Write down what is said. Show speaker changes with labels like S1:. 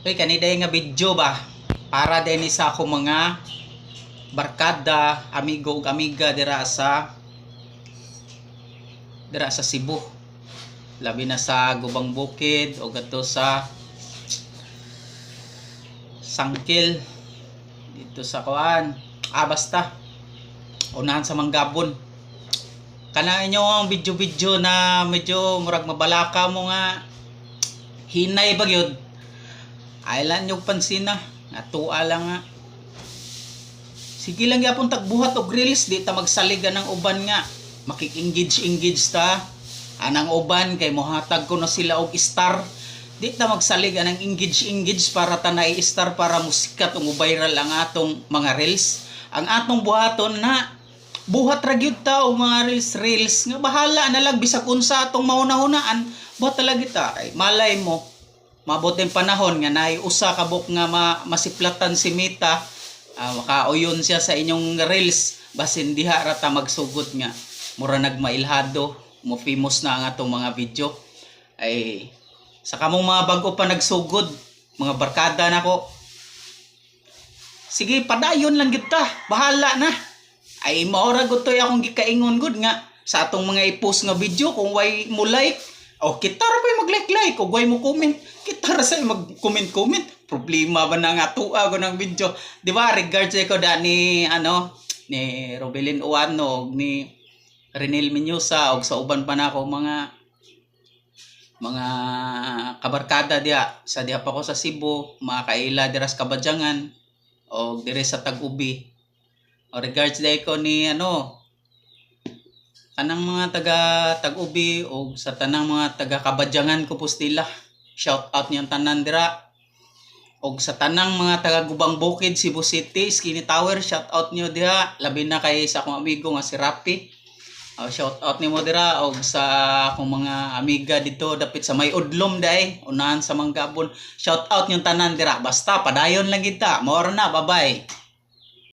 S1: Uy, kaniday nga video ba? Para din sa ako mga barkada, amigo ug amiga dira sa Cebu. Labi na sa Gubang Bukid o gato sa Sangkil dito sa kuan. Basta unahan sa Manggabon. Kana inyo ang video-video na medyo murag mabalaka mo nga hinay ba gyud. Ailan yung pansin na natua lang nga. Sige lang yapon tagbuhat og reels di ta magsaligan ng uban nga makik-engage ta anang uban kay mohatag ko na sila og star di ta magsaligan ng engage para ta na i-star para musikat ug viral ang atong mga reels. Ang atong buhaton na buhat ra gyud ta og mga reels nga bahala na lang bisag unsa atong mauna-hunaan buhat talaga ta. Ay, malay mo mabot ang panahon nga naay usa ka buk nga masiplatan si Mita, makauyon siya sa inyong reels basin diha ra ta magsugod nga mura nagmailhado mo famous na ang atong mga video. Ay sa kamong mga bago pa nagsugod mga barkada nako, sige padayon lang gid ta, bahala na. Ay maora gud toy akong gikaingon gud nga sa atong mga i-post nga video kung way mo like o kita ra pa mag-like o way mo comment, kita ra sa mag-comment. Problema ba na nga tuwa ko ng video, di ba? Regards ko da ni ni Robelin Uano og ni Renel Menyosa og sa uban pa nako mga kabarkada diha pa ko sa Cebu, mga kaila dira sa Kabadyangan og dire sa Tag-Ubi. O regards day ko ni kanang mga taga Tag-Ubi o sa tanang mga taga Kabadyangan ko pustila. Shout out niyang tanan dira. O sa tanang mga taga Gubang Bukid, Cebu City, Skinny Tower, shout out niyo dira. Labi na kay sa akong amigo nga si Rapi. Shout out nimo dira og sa akong mga amiga dito dapit sa May Udlom day, unahan sa Manggabon. Shout out niyong tanan dira. Basta padayon lang kita. Mao na, bye-bye.